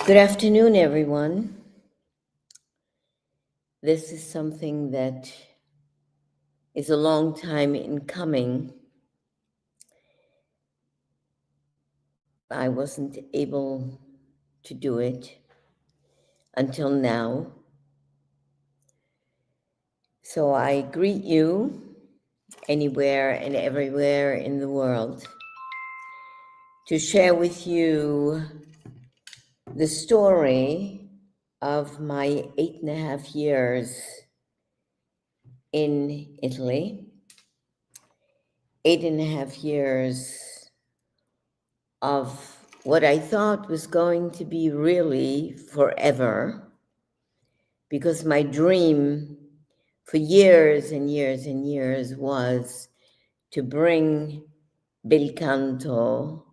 Good afternoon, everyone. This is something that is a long time in coming. I wasn't able to do it until now. So I greet you anywhere and everywhere in the world to share with you the story of my 8.5 years in Italy. 8.5 years of what I thought was going to be really forever, because my dream for years and years and years was to bring bel canto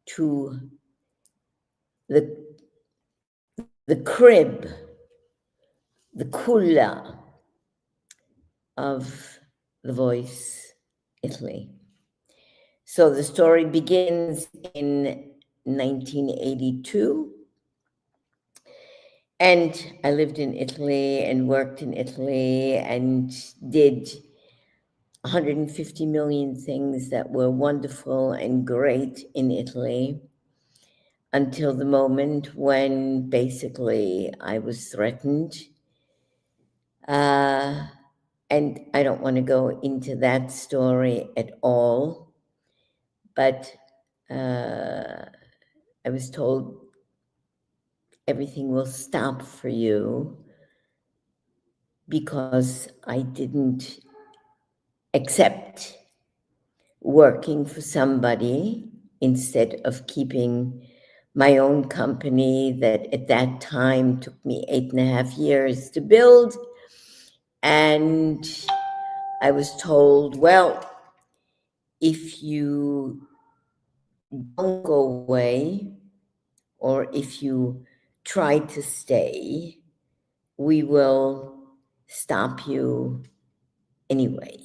to the crib, the culla of the voice Italy. So the story begins in 1982. And I lived in Italy and worked in Italy and did 150 million things that were wonderful and great in Italy until the moment when basically I was threatened. And I don't want to go into that story at all, but I was told everything will stop for you because I didn't accept working for somebody instead of keeping my own company that at that time took me 8.5 years to build. And I was told, well, if you don't go away or if you try to stay, we will stop you anyway.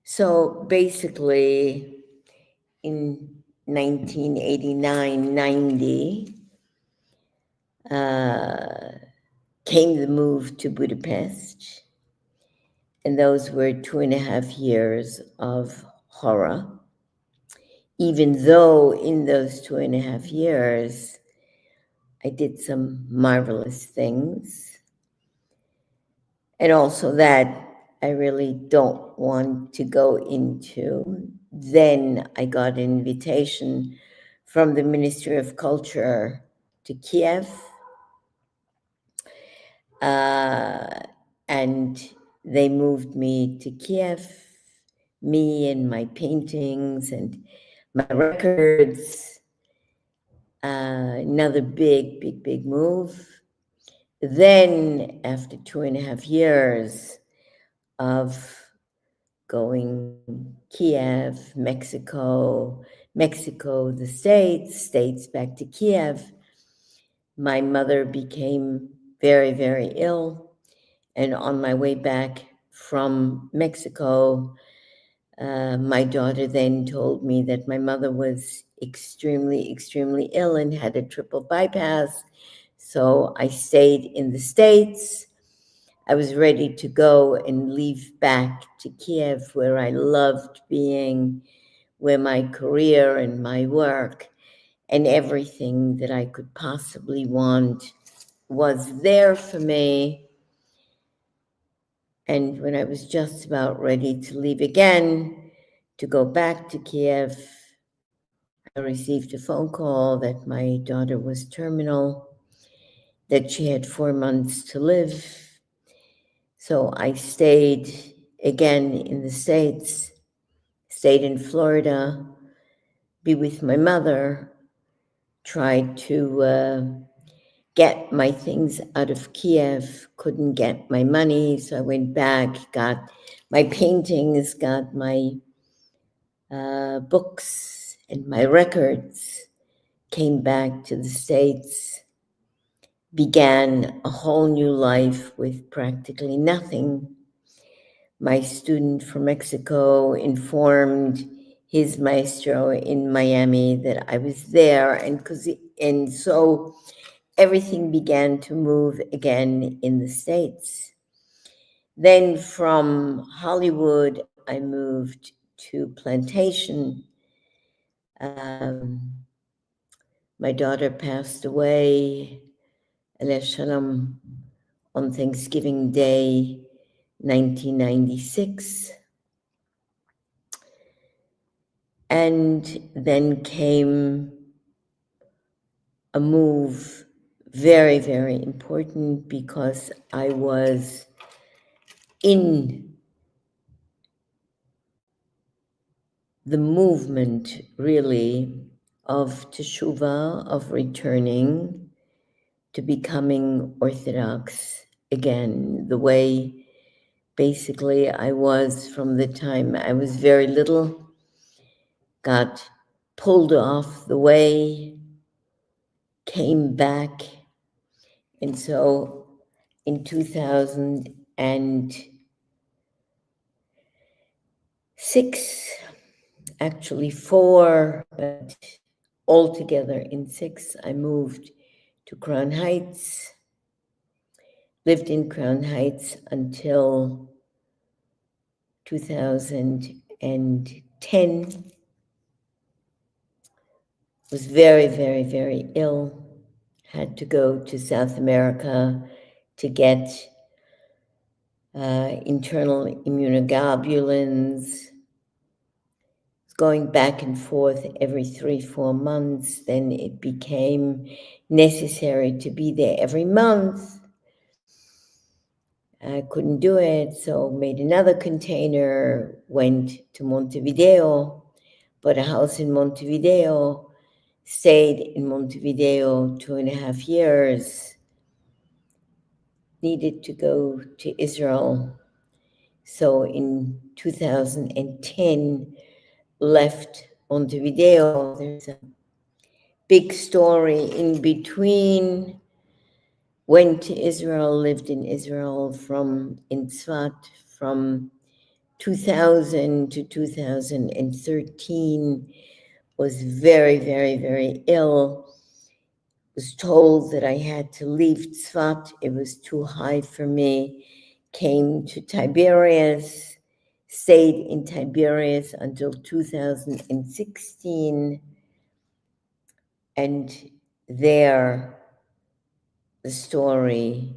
So basically, in 1989-90, came the move to Budapest. And those were 2.5 years of horror, even though in those 2.5 years, I did some marvelous things. And also that I really don't want to go into. Then I got an invitation from the Ministry of Culture to Kiev. And they moved me to Kiev, me and my paintings and my records. Another big move. Then after 2.5 years of going Kiev, Mexico, the States back to Kiev, my mother became very ill. And on my way back from Mexico, my daughter then told me that my mother was extremely ill and had a triple bypass. So I stayed in the States. I was ready to go and leave back to Kiev, where I loved being, where my career and my work and everything that I could possibly want was there for me. And when I was just about ready to leave again, to go back to Kiev, I received a phone call that my daughter was terminal, that she had 4 months to live. So I stayed again in the States, stayed in Florida, be with my mother, tried to get my things out of Kiev, couldn't get my money. So I went back, got my paintings, got my books and my records, came back to the States, began a whole new life with practically nothing. My student from Mexico informed his maestro in Miami that I was there, and because And so everything began to move again in the States. Then from Hollywood, I moved to Plantation. My daughter passed away, Aleh Shalom, on Thanksgiving Day, 1996. And then came a move, very, very important, because I was in the movement, really, of teshuvah, of returning to becoming Orthodox again, the way basically I was from the time I was very little, got pulled off the way, came back. And so in 2006, actually 4, but altogether in 6, I moved to Crown Heights, lived in Crown Heights until 2010, was very, very, very ill, had to go to South America to get internal immunoglobulins, going back and forth every 3-4 months. Then it became necessary to be there every month. I couldn't do it, so made another container, went to Montevideo, bought a house in Montevideo, stayed in Montevideo 2.5 years, needed to go to Israel. So in 2010, left Montevideo. There's a big story in between. Went to Israel, lived in Israel in Tzfat from 2000 to 2013, was very, very, very ill. Was told that I had to leave Tzfat. It was too high for me. Came to Tiberias, stayed in Tiberias until 2016. And there, the story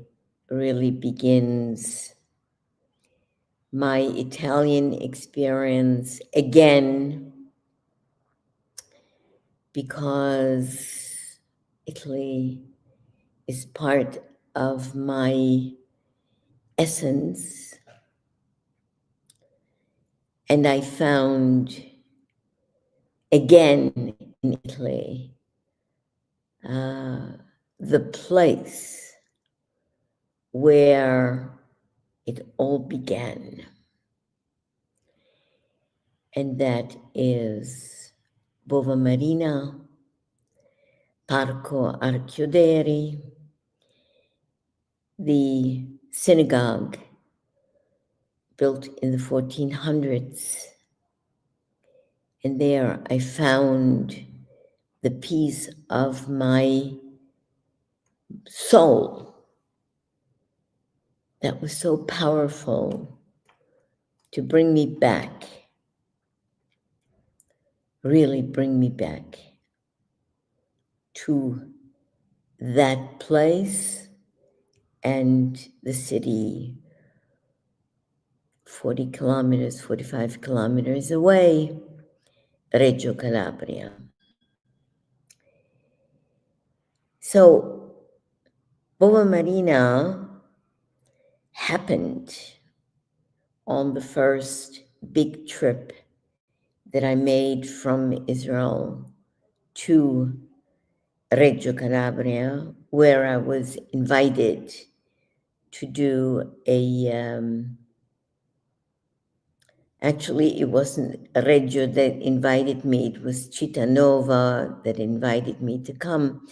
really begins. My Italian experience, again, because Italy is part of my essence. And I found, again, in Italy, the place where it all began. And that is Bova Marina, Parco Archioderi, the synagogue built in the 1400s. And there I found the piece of my soul that was so powerful to bring me back, really bring me back to that place and the city 40 kilometers, 45 kilometers away, Reggio Calabria. So Bova Marina happened on the first big trip that I made from Israel to Reggio Calabria, where I was invited to do actually it wasn't Reggio that invited me, it was Città that invited me to come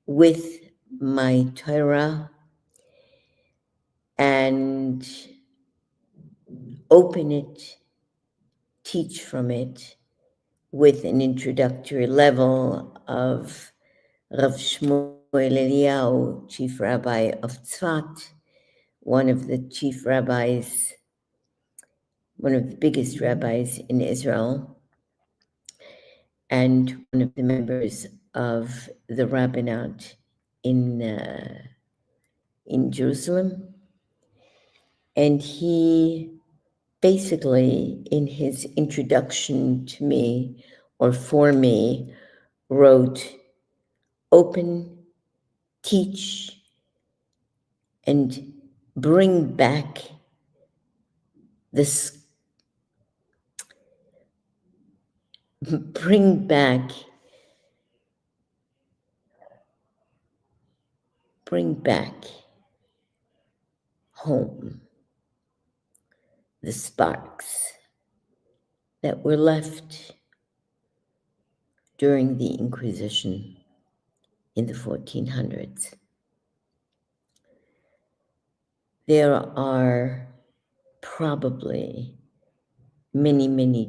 with my Torah and open it, teach from it with an introductory level of Rav Shmuel Eliyahu, chief rabbi of Tzfat, one of the chief rabbis, one of the biggest rabbis in Israel, and one of the members of the rabbinate in Jerusalem. And he basically, in his introduction to me, or for me, wrote, open, teach, and bring back this, bring back home the sparks that were left during the Inquisition in the 1400s. There are probably many, many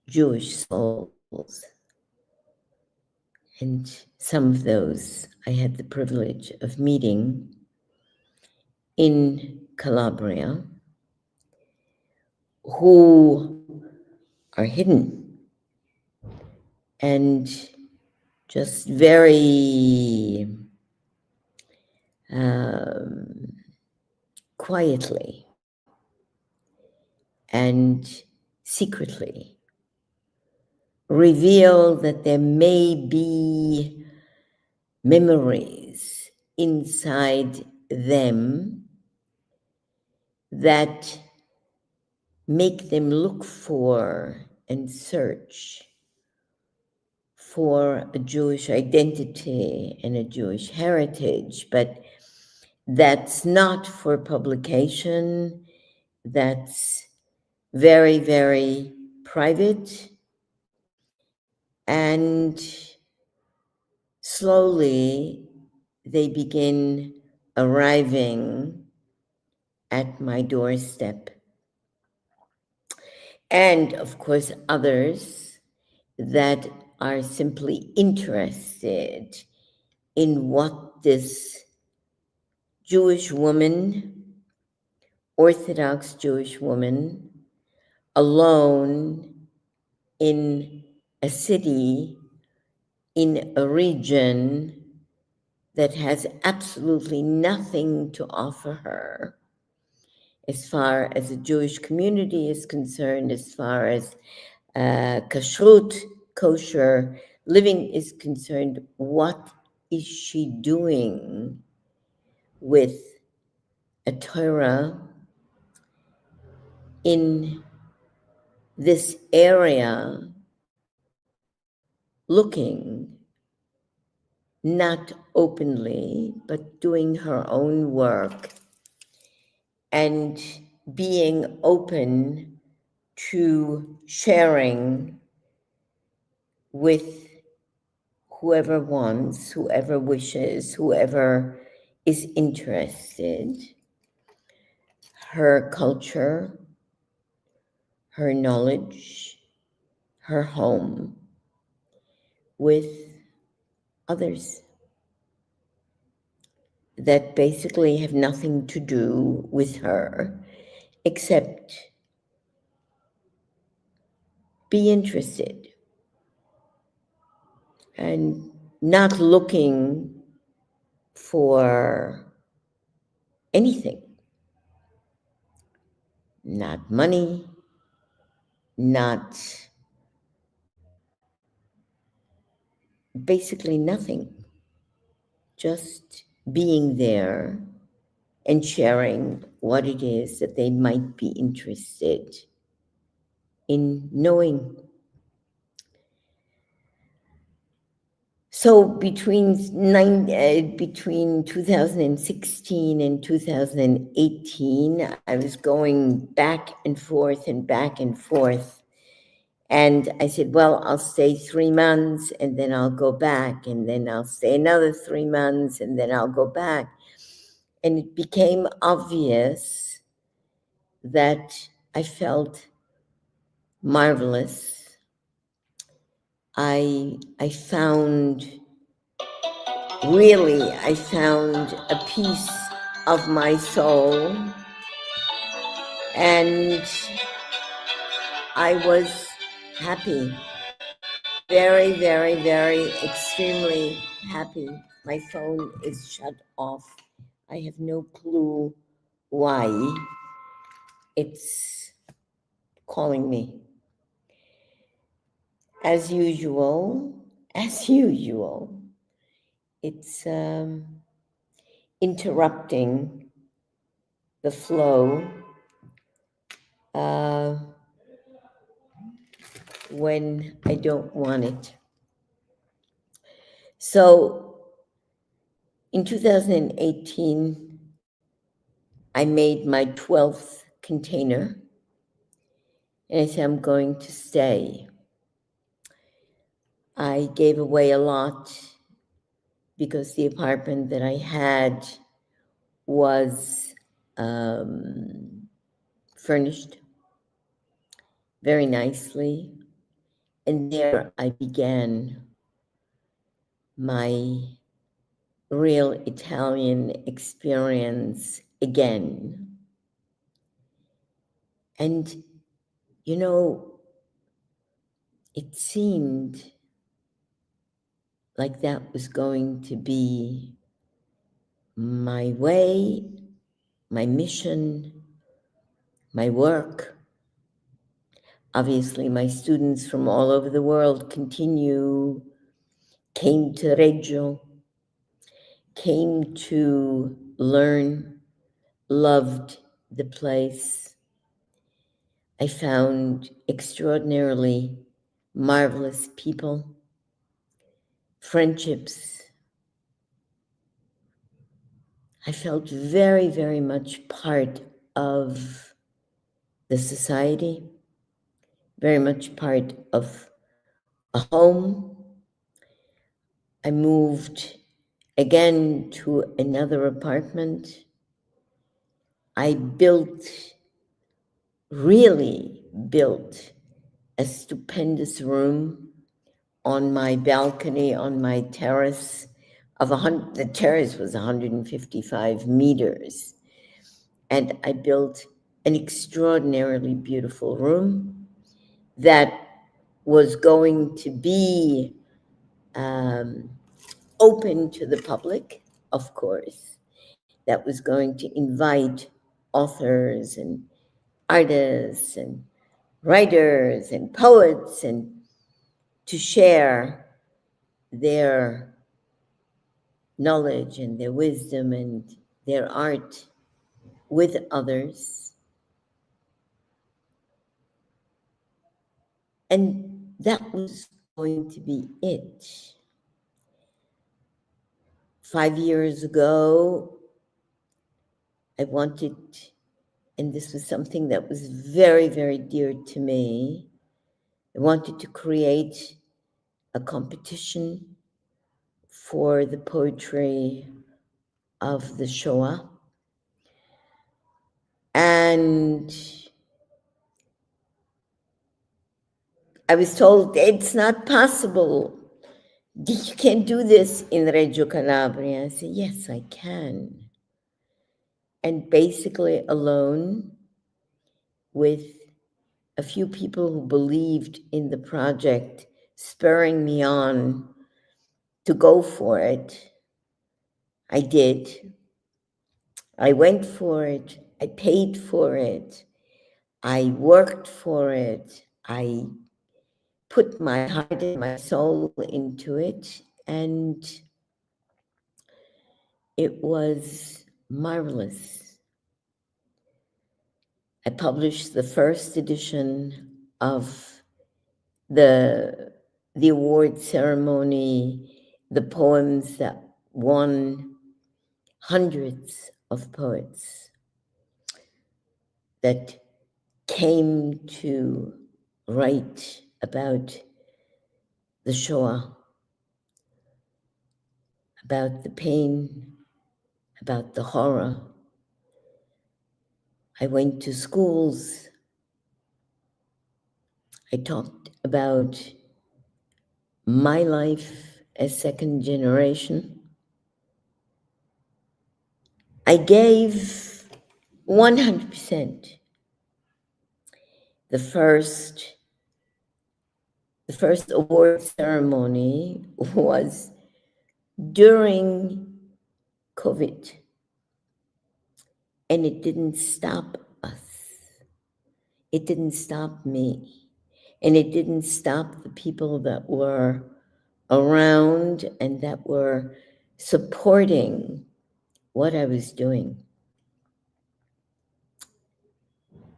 Jewish souls, and some of those I had the privilege of meeting in Calabria, who are hidden and just very quietly and secretly reveal that there may be memories inside them that make them look for and search for a Jewish identity and a Jewish heritage, but that's not for publication. That's very, very private. And slowly they begin arriving at my doorstep. And of course, others that are simply interested in what this Jewish woman, Orthodox Jewish woman, alone in a city, in a region that has absolutely nothing to offer her as far as the Jewish community is concerned, as far as kashrut, kosher living is concerned. What is she doing with a Torah in this area, looking not openly, but doing her own work and being open to sharing with whoever wants, whoever wishes, whoever is interested, her culture, her knowledge, her home with others that basically have nothing to do with her except be interested and not looking for anything, not money, not basically nothing, just being there and sharing what it is that they might be interested in knowing. So between 2016 and 2018, I was going back and forth and back and forth. And I said, well, I'll stay 3 months and then I'll go back, and then I'll stay another 3 months and then I'll go back. And it became obvious that I felt marvelous. I found a piece of my soul, and I was happy, very, very, very, extremely happy. My phone is shut off. I have no clue why it's calling me. As usual, it's interrupting the flow when I don't want it. So in 2018, I made my 12th container, and I said, I'm going to stay. I gave away a lot because the apartment that I had was furnished very nicely. And there I began my real Italian experience again. And, you know, it seemed like that was going to be my way, my mission, my work. Obviously, my students from all over the world came to Reggio, came to learn, loved the place. I found extraordinarily marvelous people, friendships. I felt very, very much part of the society, very much part of a home. I moved again to another apartment. I really built a stupendous room on my balcony, on my terrace the terrace was 155 meters. And I built an extraordinarily beautiful room that was going to be open to the public, of course, that was going to invite authors and artists and writers and poets and to share their knowledge and their wisdom and their art with others. And that was going to be it. 5 years ago, I wanted, and this was something that was very, very dear to me, I wanted to create a competition for the poetry of the Shoah. And I was told, it's not possible. You can't do this in Reggio Calabria. I said, yes, I can. And basically alone with a few people who believed in the project, spurring me on to go for it, I did. I went for it. I paid for it. I worked for it. I put my heart and my soul into it, and it was marvelous. I published the first edition of the award ceremony, the poems that won, hundreds of poets that came to write about the Shoah, about the pain, about the horror. I went to schools. I talked about my life as second generation, I gave 100%. The first award ceremony was during COVID, and it didn't stop us. It didn't stop me, and it didn't stop the people that were around and that were supporting what I was doing.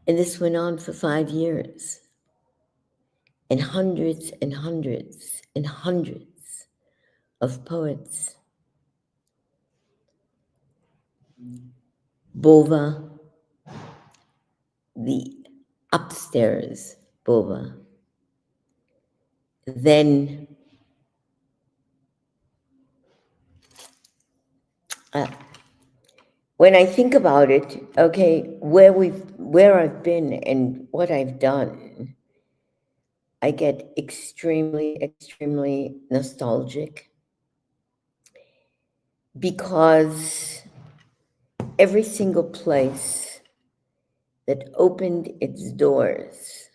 And this went on for 5 years, and hundreds and hundreds and hundreds of poets, Bova, the upstairs Bova, then when I think about it, okay, where I've been and what I've done, I get extremely, extremely nostalgic, because every single place that opened its doors,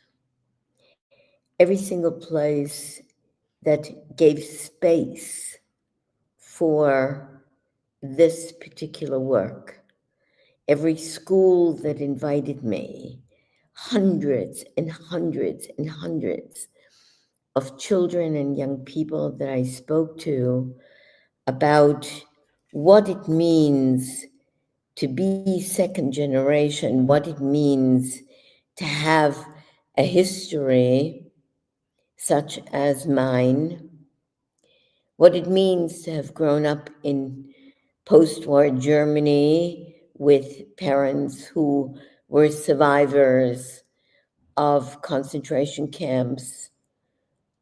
every single place that gave space for this particular work, every school that invited me, hundreds and hundreds and hundreds of children and young people that I spoke to about what it means to be second generation, what it means to have a history such as mine, what it means to have grown up in post-war Germany with parents who were survivors of concentration camps,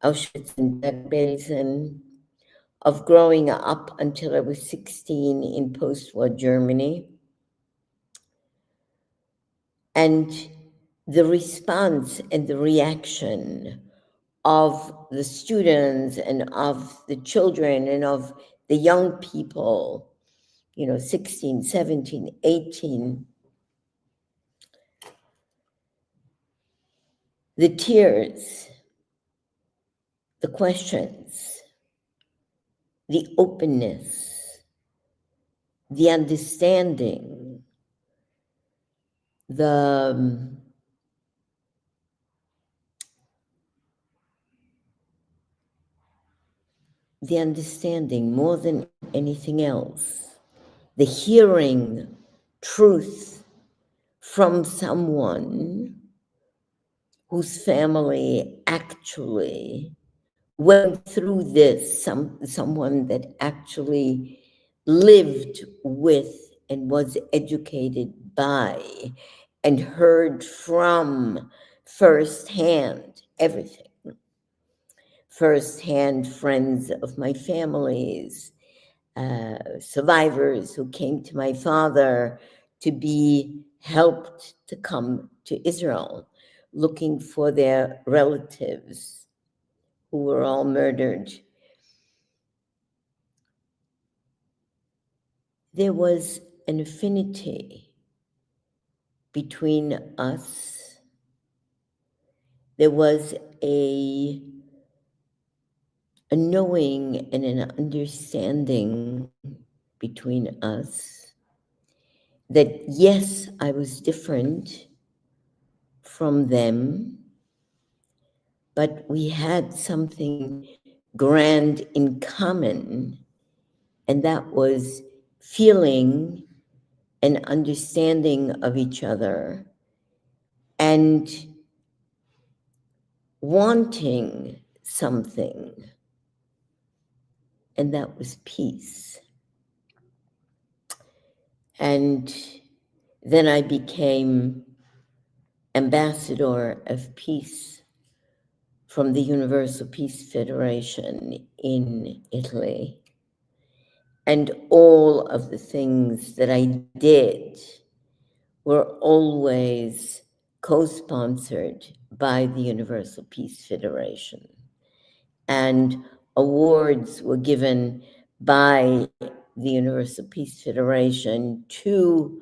Auschwitz and Bergen-Belsen, of growing up until I was 16 in post-war Germany. And the response and the reaction of the students and of the children and of the young people, 16, 17, 18, the tears, the questions, the openness, the understanding, the understanding more than anything else, the hearing truth from someone whose family actually went through this, someone that actually lived with and was educated by and heard from firsthand everything. Firsthand friends of my families, survivors who came to my father to be helped to come to Israel, looking for their relatives who were all murdered. There was an affinity between us. There was a knowing and an understanding between us that, yes, I was different from them, but we had something grand in common, and that was feeling and understanding of each other and wanting something, and that was peace. And then I became ambassador of peace from the Universal Peace Federation in Italy. And all of the things that I did were always co-sponsored by the Universal Peace Federation. And awards were given by the Universal Peace Federation to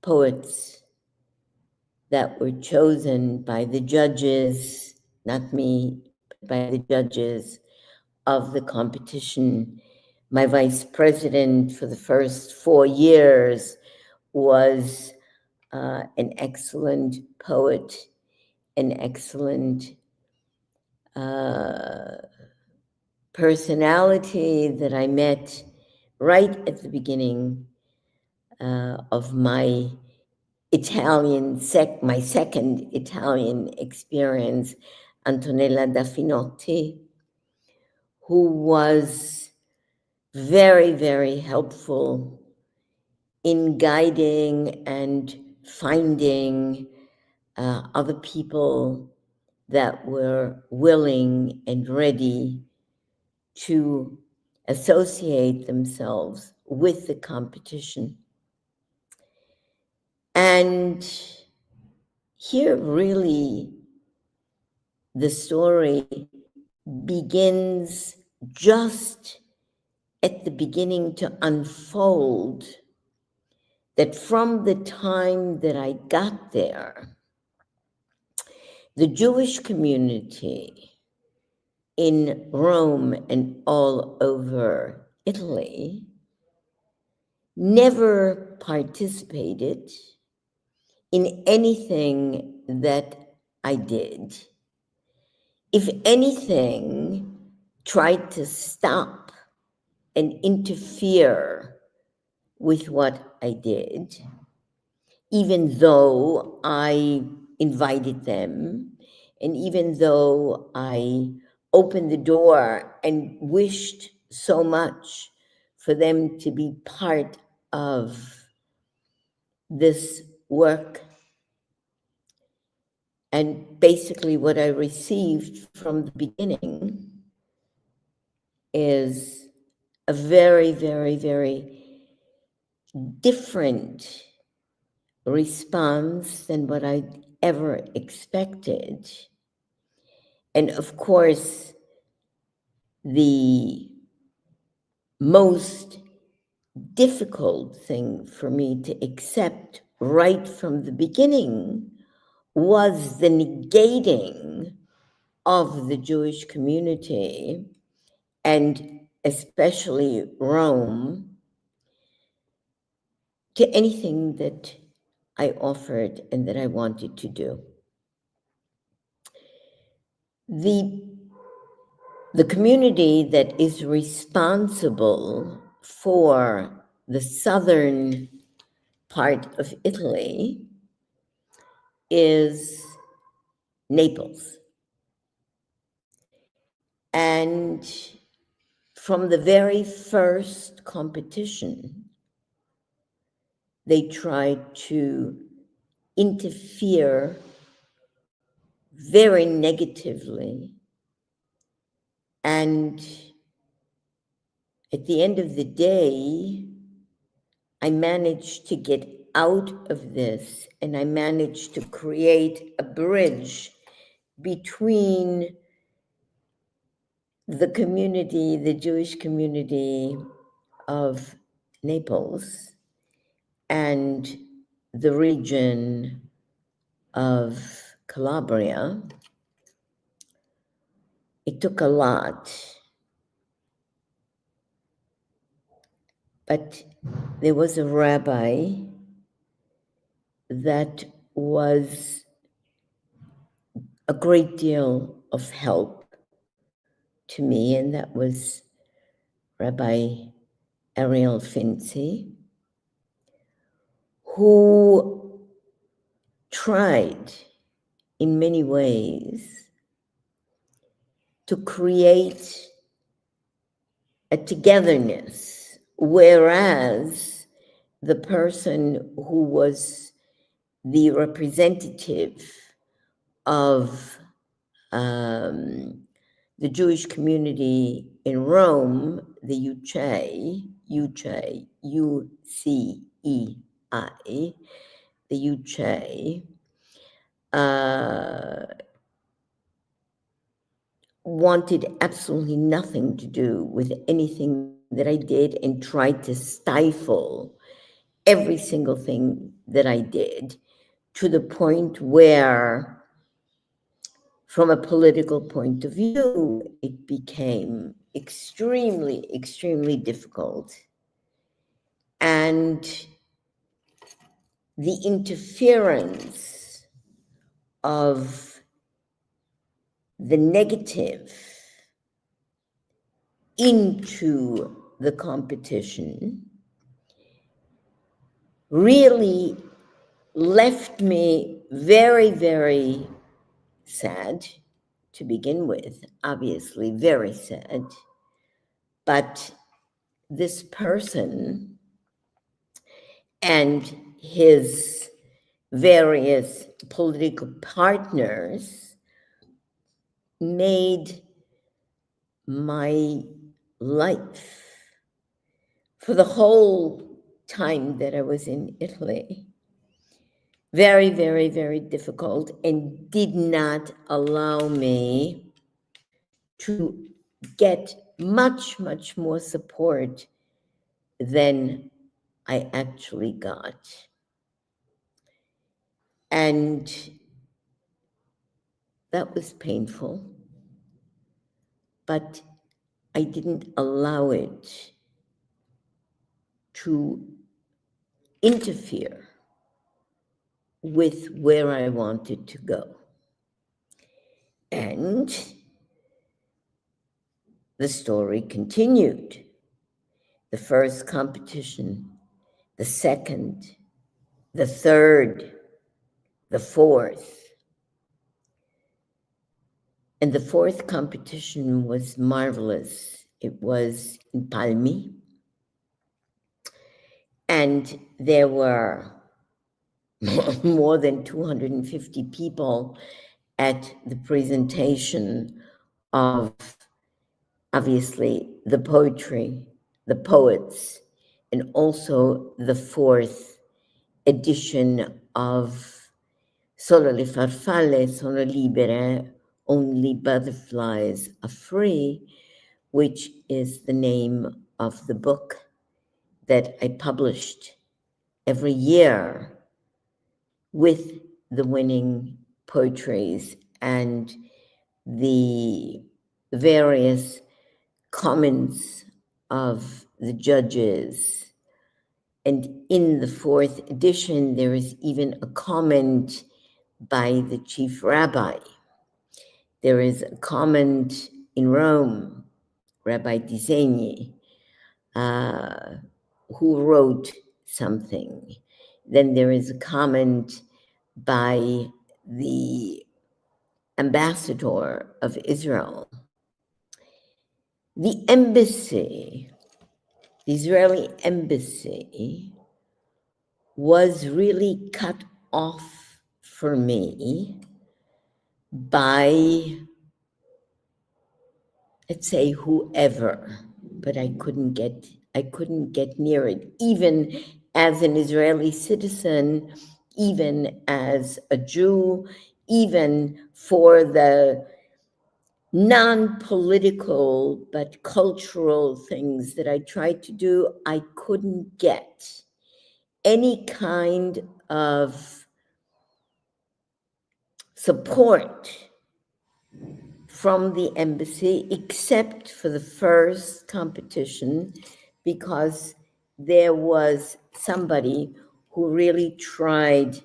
poets that were chosen by the judges, not me, but by the judges of the competition. My vice president for the first 4 years was an excellent poet, an excellent personality that I met right at the beginning of my my second Italian experience, Antonella da Finotti, who was very, very helpful in guiding and finding other people that were willing and ready to associate themselves with the competition. And here really the story begins just at the beginning to unfold, that from the time that I got there, the Jewish community in Rome and all over Italy never participated in anything that I did. If anything, tried to stop and interfere with what I did, even though I invited them, and even though I opened the door and wished so much for them to be part of this work. And basically what I received from the beginning is a very, very, very different response than what I ever expected. And of course, the most difficult thing for me to accept right from the beginning was the negating of the Jewish community, and especially Rome, to anything that I offered and that I wanted to do. The community that is responsible for the southern part of Italy is Naples. And from the very first competition, they tried to interfere very negatively. And at the end of the day, I managed to get out of this, and I managed to create a bridge between the community, the Jewish community of Naples, and the region of Calabria. It took a lot, but there was a rabbi that was a great deal of help to me, and that was Rabbi Ariel Finzi, who tried in many ways to create a togetherness, whereas the person who was the representative of the Jewish community in Rome, the UCEI, U-C-E-I, the UCEI, wanted absolutely nothing to do with anything that I did and tried to stifle every single thing that I did, to the point where, from a political point of view, it became extremely, extremely difficult. And the interference of the negative into the competition really left me very, very sad to begin with, obviously very sad. But this person and his various political partners made my life for the whole time that I was in Italy very, very, very difficult, and did not allow me to get much, much more support than I actually got. And that was painful, but I didn't allow it to interfere with where I wanted to go. And the story continued. The first competition, the second, the third, the fourth. And the fourth competition was marvelous. It was in Palmi. And there were more than 250 people at the presentation of, obviously, the poetry, the poets, and also the fourth edition of Solo le farfalle sono libere, only butterflies are free, which is the name of the book that I published every year with the winning poetries and the various comments of the judges. And in the fourth edition, there is even a comment by the chief rabbi. There is a comment in Rome, Rabbi Disegni, who wrote something. Then there is a comment by the ambassador of Israel. The embassy, the Israeli embassy, was really cut off for me by, let's say, whoever, but I couldn't get near it, even as an Israeli citizen, even as a Jew, even for the non-political but cultural things that I tried to do. I couldn't get any kind of support from the embassy, except for the first competition, because there was somebody who really tried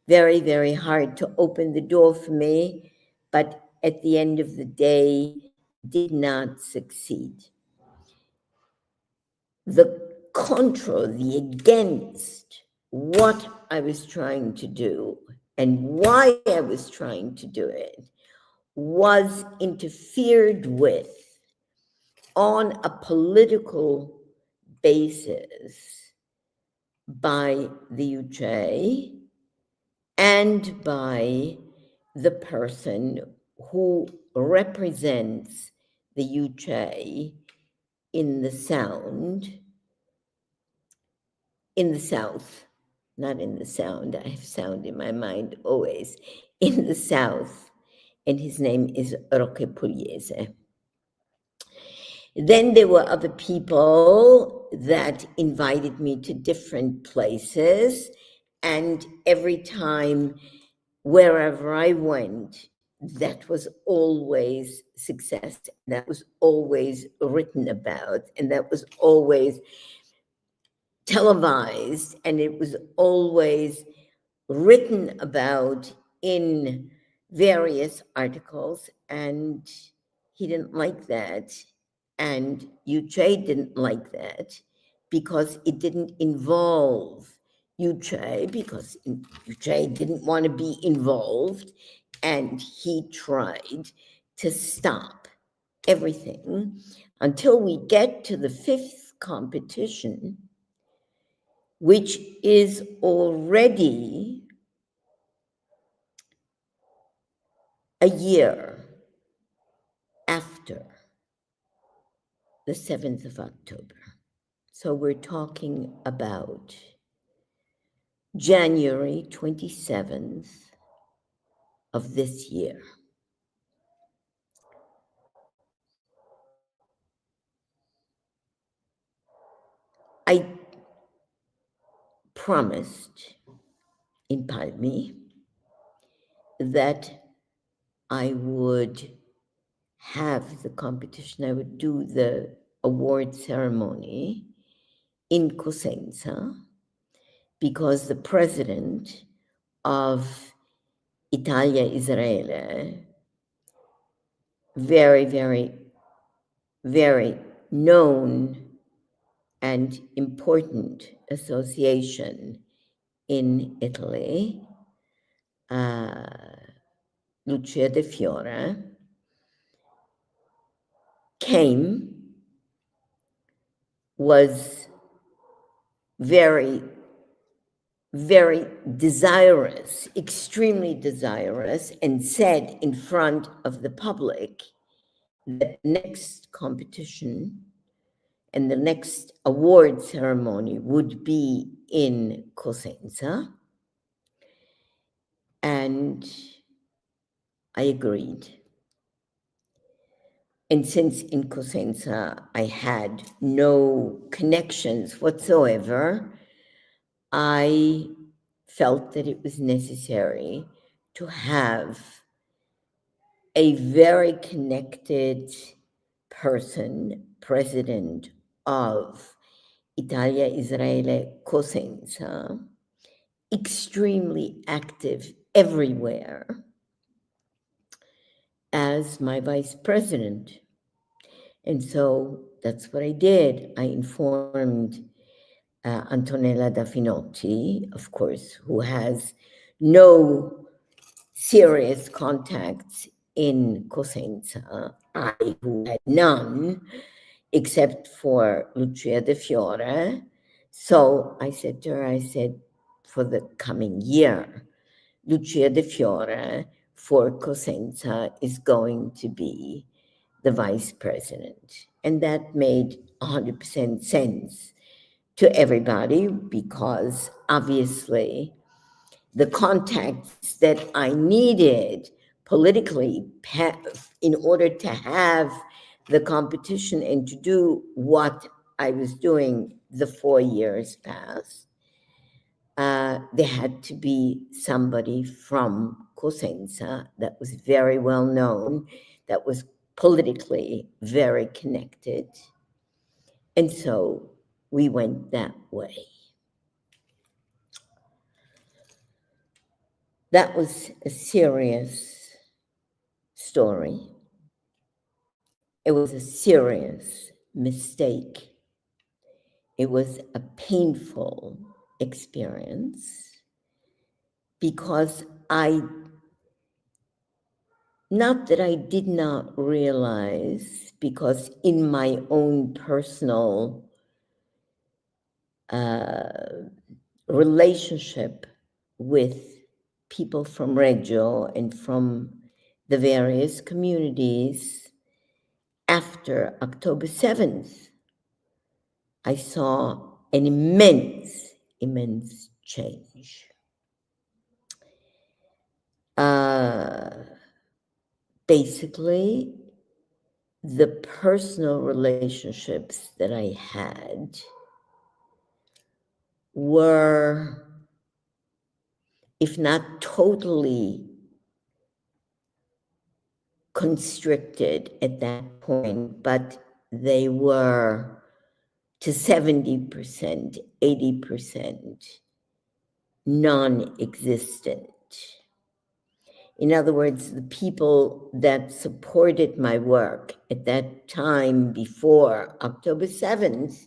very, very hard to open the door for me, but at the end of the day, did not succeed. The contra, the against what I was trying to do and why I was trying to do it, was interfered with on a political basis by the UJ and by the person who represents the UJ in the sound, in the South, not in the sound, I have sound in my mind always, in the South, and his name is Roque Pugliese. Then there were other people that invited me to different places, and every time, wherever I went, that was always success. That was always written about, and that was always televised, and it was always written about in various articles, and he didn't like that. And UJ didn't like that because it didn't involve UJ, because UJ didn't want to be involved, and he tried to stop everything until we get to the fifth competition, which is already a year after the 7th of October. So we're talking about January 27th of this year. I promised in Palmi that I would have the competition, I would do the award ceremony in Cosenza, because the president of Italia Israele, very, very, very known and important association in Italy, Lucia De Fiore, came, was very, very desirous, extremely desirous, and said in front of the public that the next competition and the next award ceremony would be in Cosenza. And I agreed. And since in Cosenza I had no connections whatsoever, I felt that it was necessary to have a very connected person, president of Italia Israele Cosenza, extremely active everywhere, as my vice president. And so that's what I did. I informed Antonella Da Finotti, of course, who has no serious contacts in Cosenza. I, who had none, except for Lucia De Fiore. So I said to her, I said, for the coming year, Lucia De Fiore for Cosenza is going to be the vice president. And that made 100% sense to everybody, because obviously the contacts that I needed politically in order to have the competition and to do what I was doing the 4 years past, there had to be somebody from Cosenza that was very well known, that was politically very connected. And so we went that way. That was a serious story. It was a serious mistake. It was a painful experience, because not that I did not realize, because in my own personal relationship with people from Reggio and from the various communities, after October 7th, I saw an immense, immense change. basically, the personal relationships that I had were, if not totally constricted at that point, but they were to 70%, 80% non-existent. In other words, the people that supported my work at that time before October 7th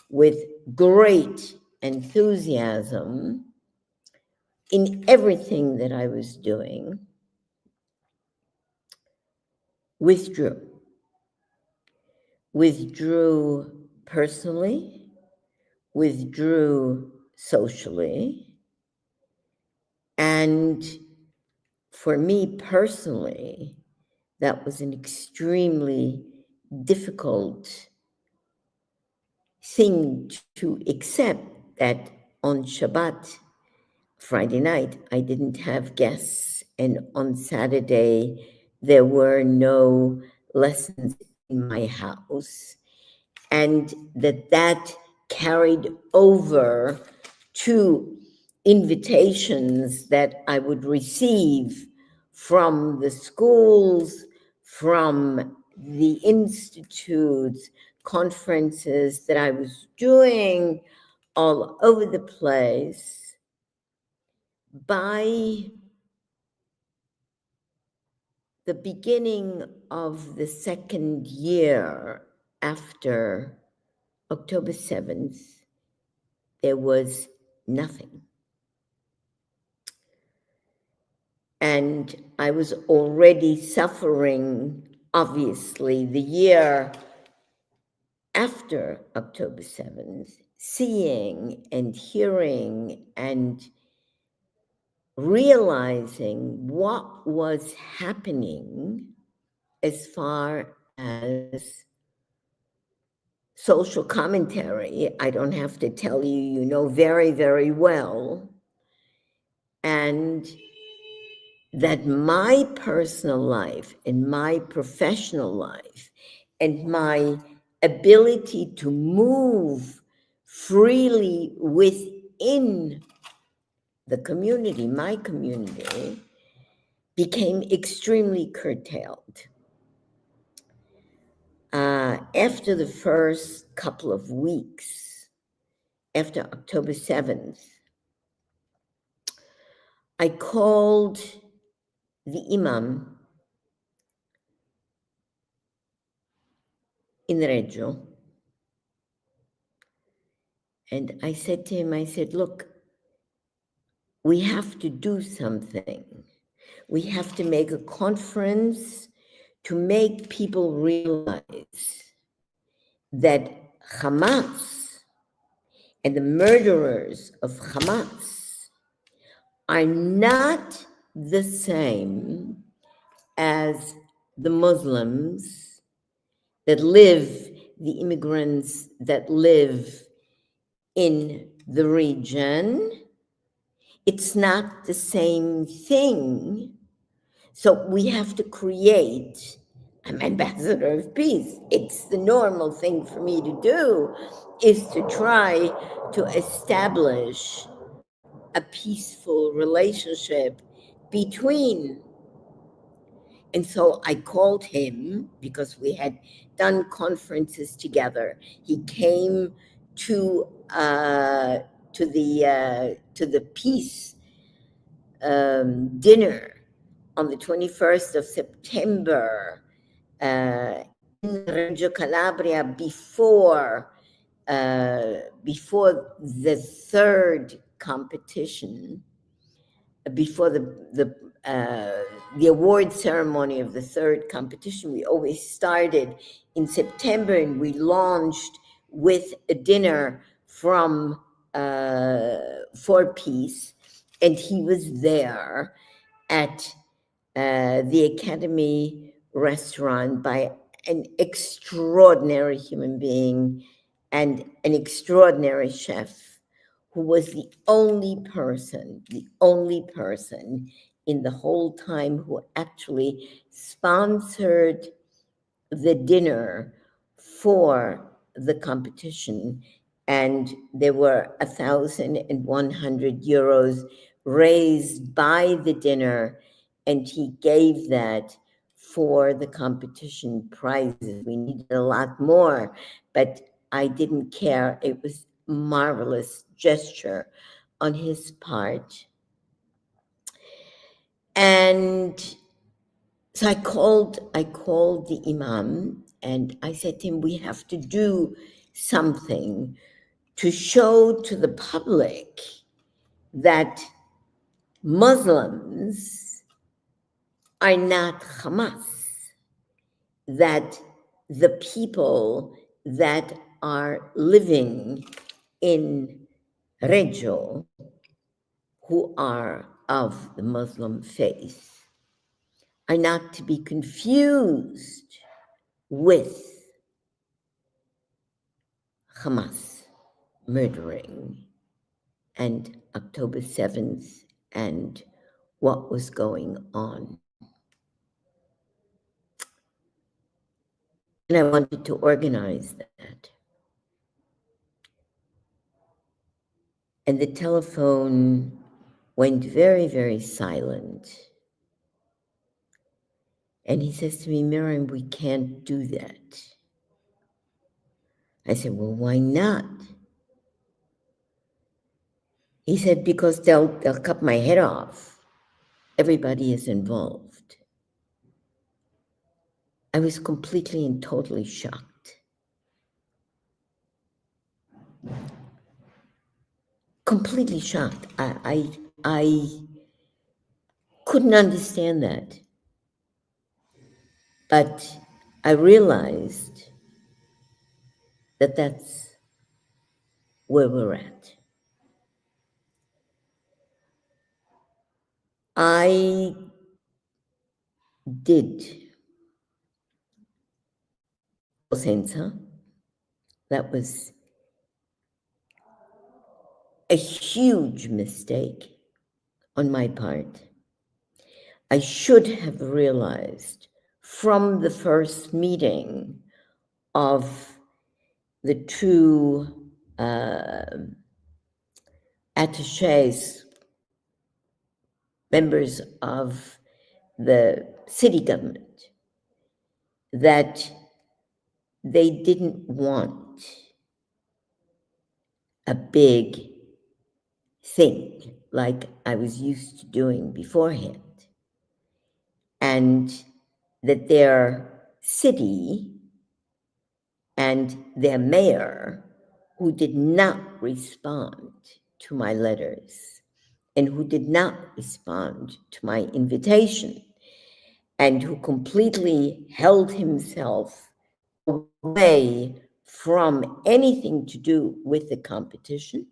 with great enthusiasm in everything that I was doing withdrew personally, withdrew socially, and for me personally, that was an extremely difficult thing to accept, that on Shabbat, Friday night, I didn't have guests, and on Saturday, there were no lessons in my house, and that carried over to invitations that I would receive from the schools, from the institutes, conferences that I was doing all over the place. By the beginning of the second year after October 7th, there was nothing. And I was already suffering, obviously, the year after October 7th, seeing and hearing and realizing what was happening as far as social commentary. I don't have to tell you, you know very, very well. And that my personal life and my professional life and my ability to move freely within the community, my community, became extremely curtailed. After the first couple of weeks, after October 7th, I called the imam in Reggio, and I said to him, I said, look, we have to do something. We have to make a conference to make people realize that Hamas and the murderers of Hamas are not the same as the Muslims that live, the immigrants that live in the region. It's not the same thing. So we have to create an ambassador of peace. It's the normal thing for me to do, is to try to establish a peaceful relationship between. And so I called him because we had done conferences together. He came to the peace dinner on the 21st of September in Reggio Calabria before the third competition, before the award ceremony of the third competition. We always started in September, and we launched with a dinner from for peace, and he was there at the Academy restaurant by an extraordinary human being and an extraordinary chef who was the only person in the whole time who actually sponsored the dinner for the competition. And there were 1,100 euros raised by the dinner, and he gave that for the competition prizes. We needed a lot more, but I didn't care. It was a marvelous gesture on his part. And so I called the imam and I said to him, we have to do something to show to the public that Muslims are not Hamas, that the people that are living in Reggio, who are of the Muslim faith, are not to be confused with Hamas murdering and October 7th and what was going on. And I wanted to organize that. And the telephone went very, very silent. And he says to me, Miriam, we can't do that. I said, well, why not? He said, because they'll cut my head off. Everybody is involved. I was completely and totally shocked. Completely shocked. I couldn't understand that. But I realized that that's where we're at. I did Cosenza. That was a huge mistake on my part. I should have realized from the first meeting of the two attaches, members of the city government, that they didn't want a big thing like I was used to doing beforehand, and that their city and their mayor, who did not respond to my letters and who did not respond to my invitation and who completely held himself away from anything to do with the competition,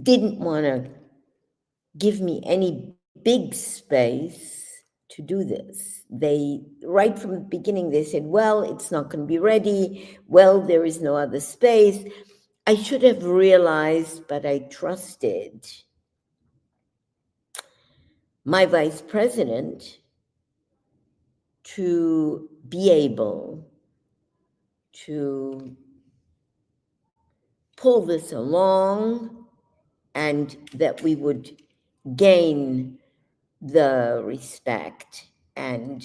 didn't want to give me any big space to do this. They, right from the beginning, they said, well, it's not going to be ready. Well, there is no other space. I should have realized, but I trusted my vice president to be able to pull this along and that we would gain the respect. And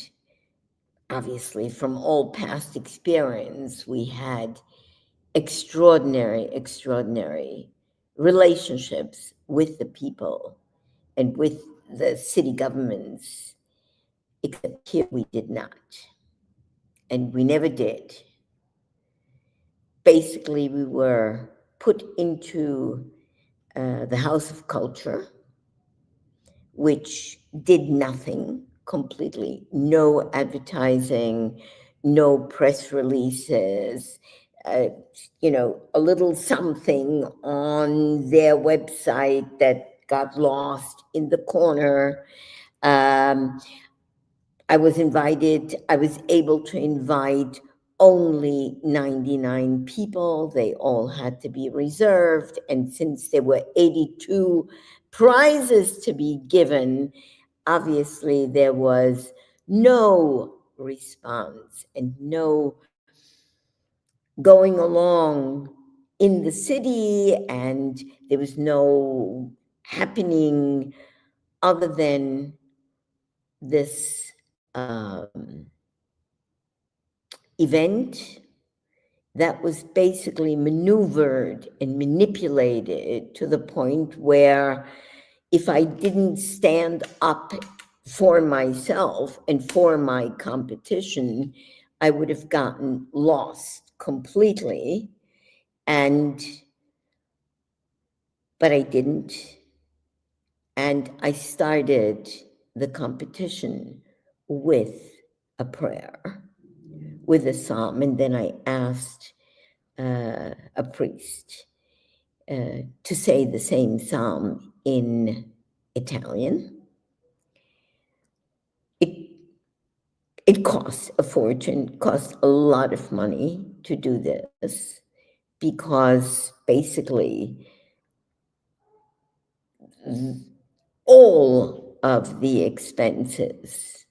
obviously, from all past experience, we had extraordinary relationships with the people and with the city governments, except here we did not. And we never did. Basically, we were put into the House of Culture, which did nothing, completely, no advertising, no press releases, a little something on their website that got lost in the corner. I was able to invite only 99 people. They all had to be reserved. And since there were 82 prizes to be given, obviously there was no response and no going along in the city, and there was no happening other than this event that was basically maneuvered and manipulated to the point where if I didn't stand up for myself and for my competition, I would have gotten lost completely. But I didn't. And I started the competition with a prayer, with a psalm, and then I asked a priest to say the same psalm in Italian. It costs a fortune, costs a lot of money to do this, because basically all of the expenses,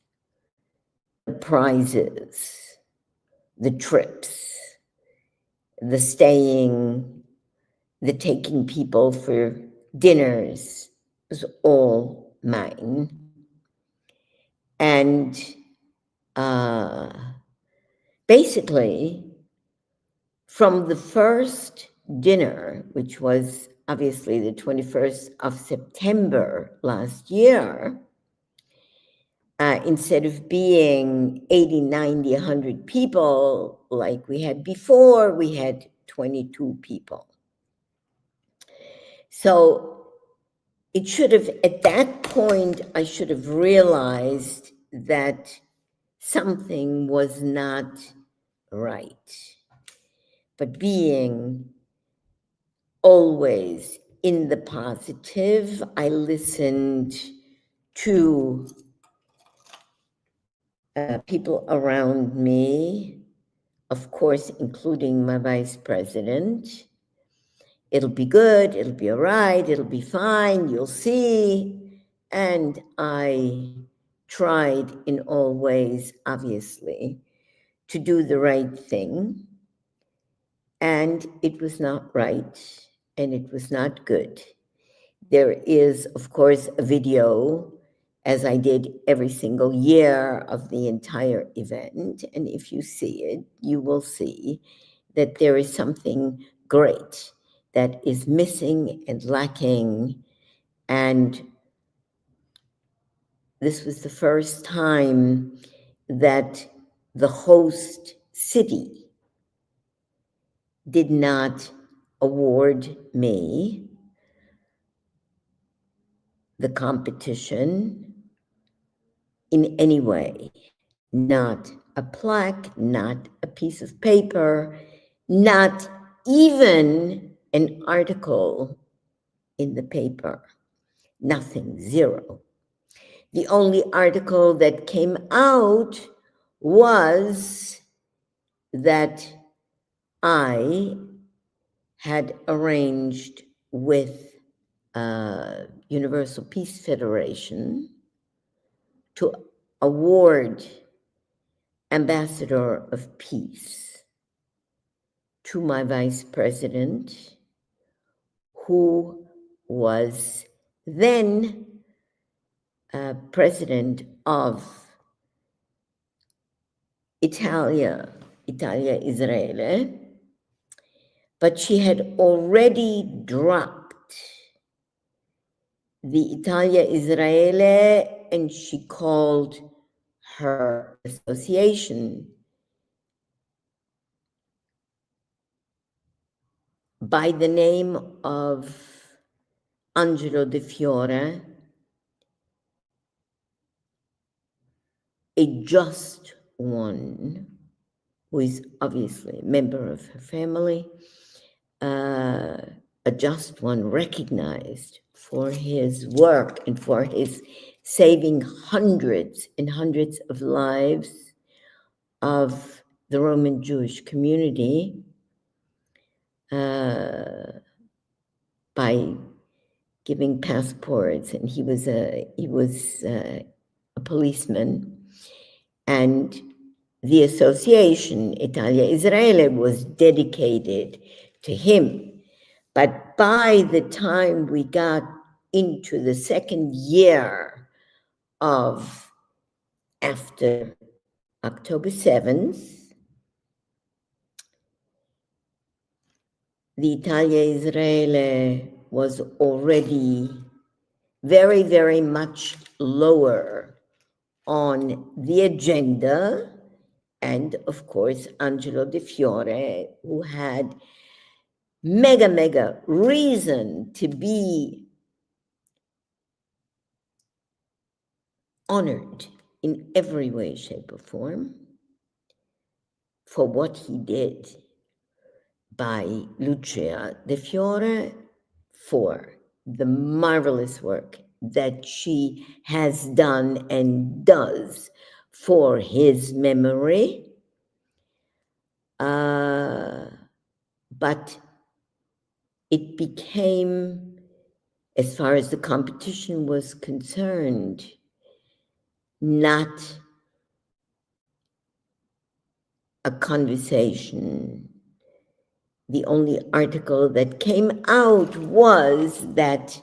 the prizes, the trips, the staying, the taking people for dinners was all mine. And basically, from the first dinner, which was obviously the 21st of September last year, instead of being 80, 90, 100 people like we had before, we had 22 people. So it should have, at that point, I should have realized that something was not right. But being always in the positive, I listened to people around me, of course, including my vice president. It'll be good, it'll be all right, it'll be fine, you'll see. And I tried in all ways, obviously, to do the right thing. And it was not right, and it was not good. There is, of course, a video, as I did every single year, of the entire event. And if you see it, you will see that there is something great that is missing and lacking. And this was the first time that the host city did not award me the competition in any way. Not a plaque, not a piece of paper, not even an article in the paper. Nothing, zero. The only article that came out was that I had arranged with Universal Peace Federation to award Ambassador of Peace to my vice president, who was then president of Italia Israele, but she had already dropped the Italia Israele, and she called her association by the name of Angelo De Fiore, a just one, who is obviously a member of her family, a just one recognized for his work and for his saving hundreds and hundreds of lives of the Roman Jewish community by giving passports, and he was a policeman, and the association Italia Israele was dedicated to him. But by the time we got into the second year of after October 7th, the Italia Israele was already very, very much lower on the agenda. And of course, Angelo De Fiore, who had mega reason to be honored in every way, shape, or form for what he did by Lucia De Fiore, for the marvelous work that she has done and does for his memory. But it became, as far as the competition was concerned, not a conversation. The only article that came out was that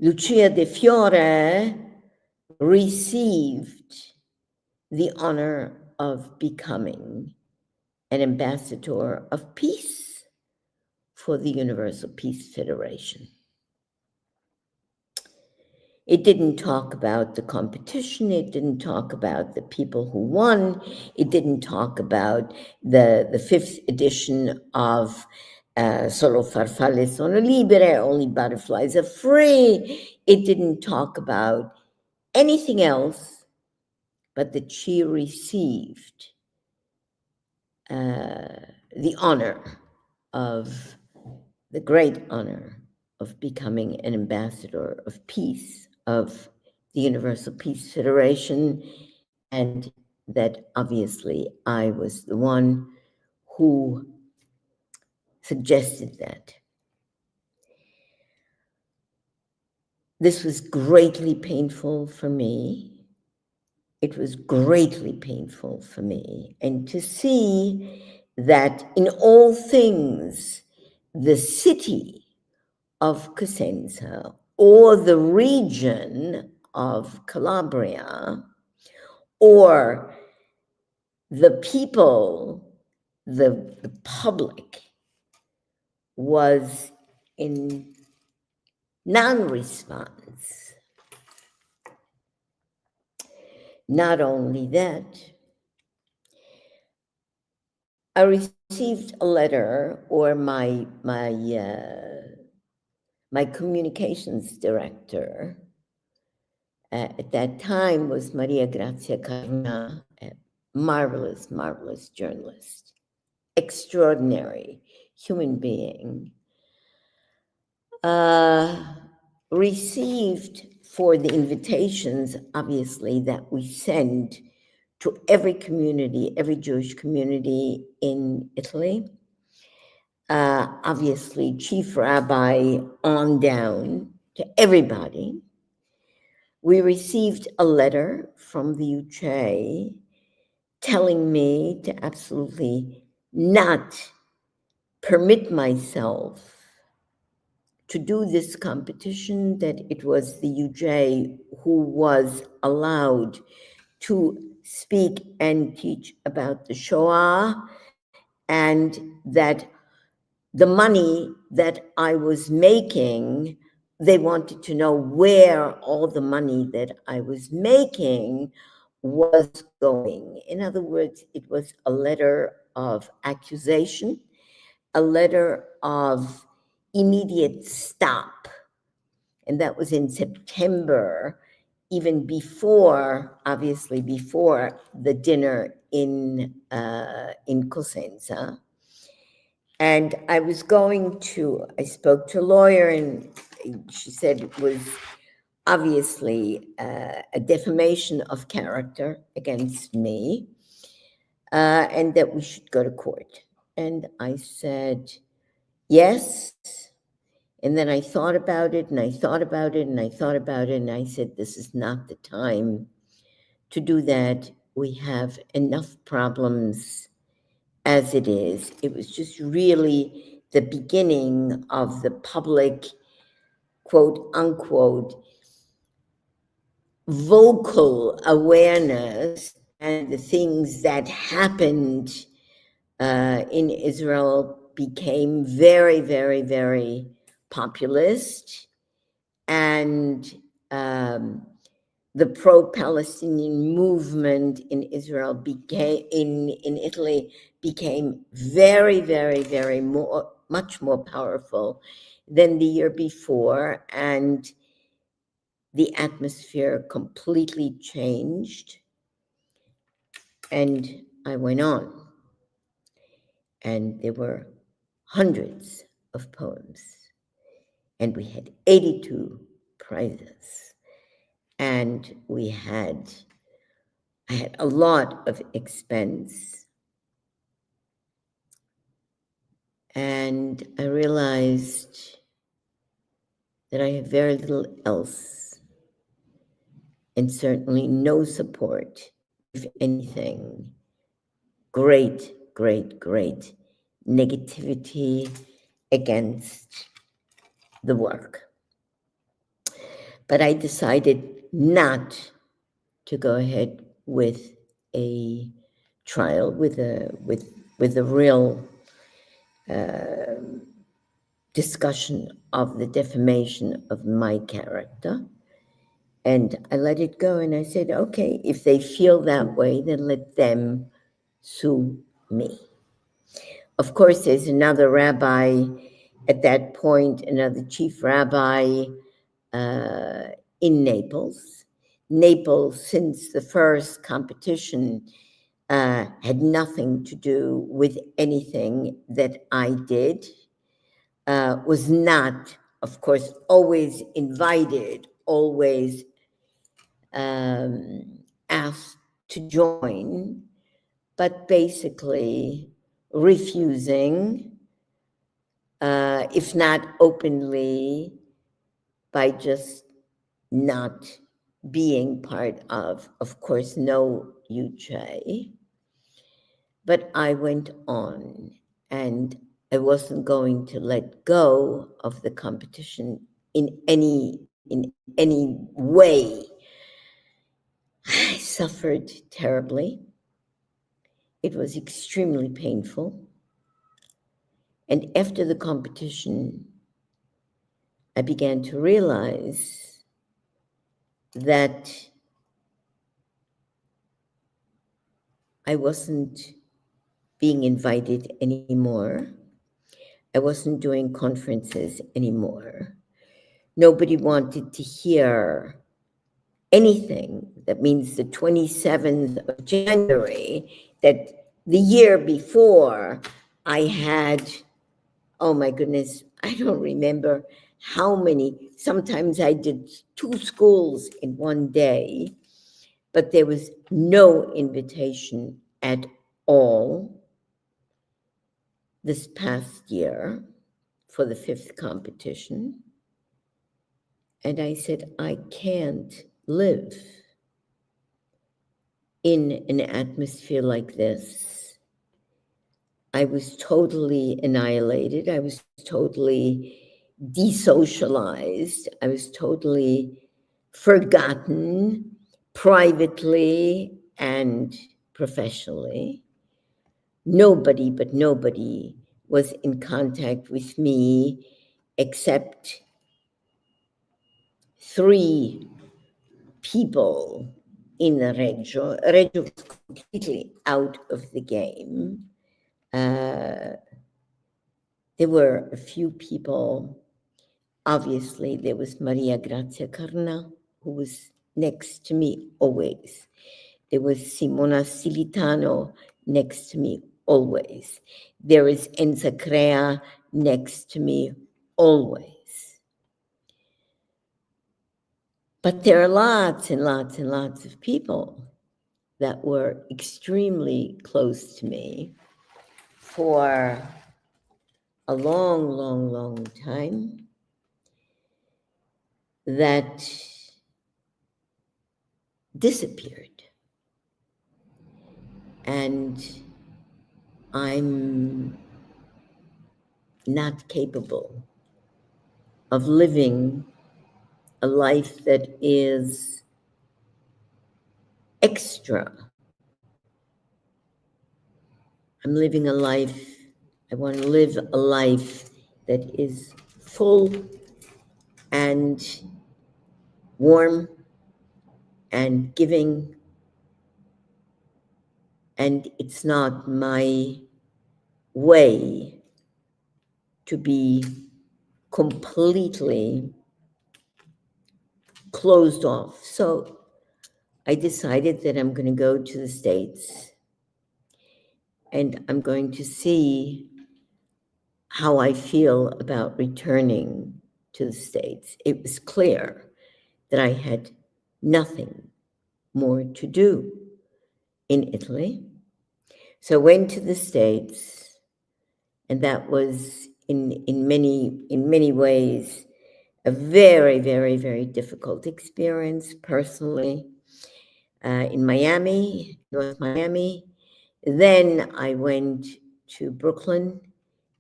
Lucia De Fiore received the honor of becoming an ambassador of peace for the Universal Peace Federation. It didn't talk about the competition. It didn't talk about the people who won. It didn't talk about the fifth edition of Solo farfalle sono libere, only butterflies are free. It didn't talk about anything else but that she received the honor of, the great honor of becoming an ambassador of peace of the Universal Peace Federation, and that obviously I was the one who suggested that. This was greatly painful for me. It was greatly painful for me. And to see that in all things, the city of Cosenza or the region of Calabria or the people, the public was in non-response. Not only that, I received a letter, or my communications director at that time was Maria Grazia Carna, a marvelous journalist, extraordinary human being, received for the invitations, obviously, that we send to every community, every Jewish community in Italy. Obviously, chief rabbi on down to everybody. We received a letter from the UJ telling me to absolutely not permit myself to do this competition, that it was the UJ who was allowed to speak and teach about the Shoah, and that the money that I was making, they wanted to know where all the money that I was making was going. In other words, it was a letter of accusation, a letter of immediate stop. And that was in September, even before, obviously before the dinner in Cosenza. And I spoke to a lawyer, and she said it was obviously a defamation of character against me. and that we should go to court. And I said, yes. And then I thought about it, and I thought about it, and I thought about it, and I said, this is not the time to do that. We have enough problems as it is. It was just really the beginning of the public, quote unquote, vocal awareness, and the things that happened in Israel became very, very, very populist. And the pro-Palestinian movement in Israel became, in Italy, became very, very, very much more powerful than the year before. And the atmosphere completely changed. And I went on, and there were hundreds of poems, and we had 82 prizes, and I had a lot of expense, and I realized that I had very little else, and certainly no support, if anything, great negativity against the work. But I decided not to go ahead with a trial, with a real discussion of the defamation of my character. And I let it go, and I said, okay, if they feel that way, then let them sue me. Of course, there's another rabbi at that point, another chief rabbi in Naples. Naples, since the first competition, had nothing to do with anything that I did, was not, of course, always invited, always asked to join, but basically refusing, if not openly, by just not being part of course, no UJ. But I went on, and I wasn't going to let go of the competition in any way. I suffered terribly. It was extremely painful. And after the competition, I began to realize that I wasn't being invited anymore. I wasn't doing conferences anymore. Nobody wanted to hear anything. That means the 27th of January, that the year before I had, oh my goodness, I don't remember how many. Sometimes I did 2 schools in one day, but there was no invitation at all this past year for the 5th competition. And I said, I can't live in an atmosphere like this. I was totally annihilated. I was totally desocialized. I was totally forgotten privately and professionally. Nobody was in contact with me except 3 people in the Reggio. Reggio was completely out of the game. There were a few people. Obviously, there was Maria Grazia Carna, who was next to me always. There was Simona Silitano next to me always. There is Enza Crea next to me always. But there are lots and lots and lots of people that were extremely close to me for a long, long, long time that disappeared. And I'm not capable of living a life that is extra. I'm living a life, I want to live a life that is full and warm and giving, and it's not my way to be completely closed off. So I decided that I'm going to go to the States and I'm going to see how I feel about returning to the States. It was clear that I had nothing more to do in Italy. So I went to the States, and that was in many ways a very, very, very difficult experience personally in Miami, North Miami. Then I went to Brooklyn,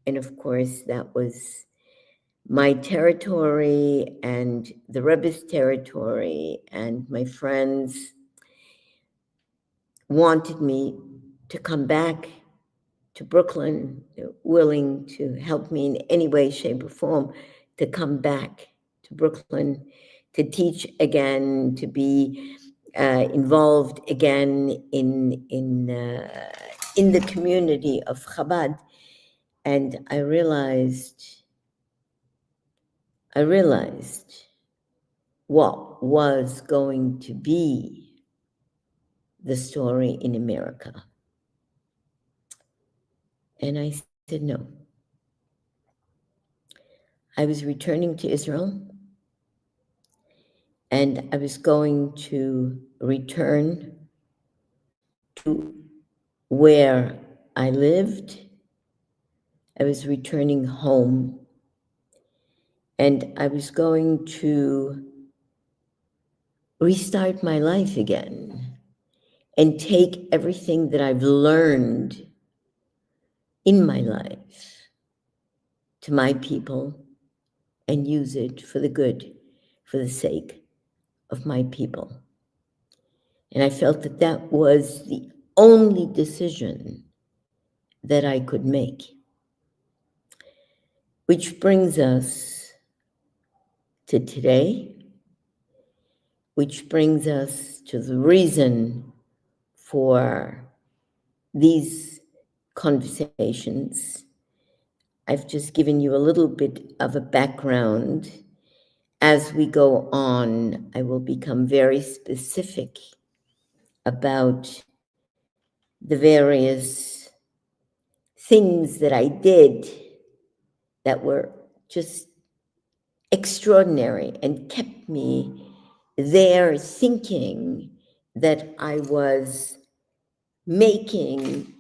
and of course that was my territory and the Rebbe's territory, and my friends wanted me to come back to Brooklyn, willing to help me in any way, shape, or form to come back to Brooklyn, to teach again, to be involved again in the community of Chabad. And I realized what was going to be the story in America. And I said no. I was returning to Israel, and I was going to return to where I lived. I was returning home, and I was going to restart my life again and take everything that I've learned in my life to my people and use it for the good, for the sake of my people. And I felt that that was the only decision that I could make. Which brings us to today, which brings us to the reason for these conversations. I've just given you a little bit of a background. As we go on, I will become very specific about the various things that I did that were just extraordinary and kept me there thinking that I was making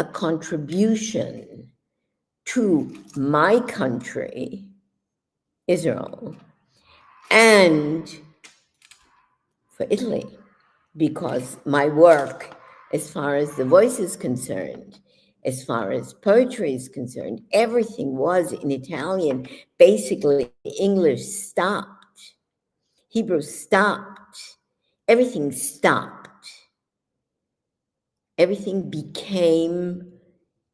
a contribution to my country, Israel, and for Italy, because my work, as far as the voice is concerned, as far as poetry is concerned, everything was in Italian. Basically, English stopped. Hebrew stopped. Everything stopped. Everything became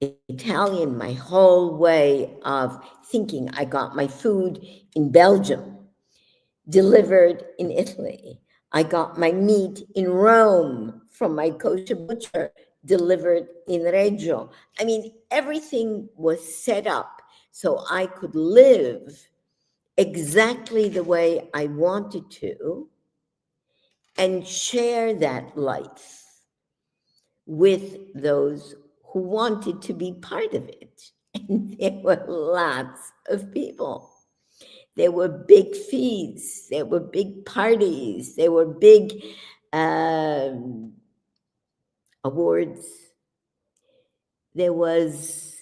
Italian. My whole way of thinking. I got my food in Belgium, delivered in Italy. I got my meat in Rome from my kosher butcher, delivered in Reggio. I mean, everything was set up so I could live exactly the way I wanted to and share that life with those who wanted to be part of it. And there were lots of people. There were big feasts, there were big parties, there were big awards. There was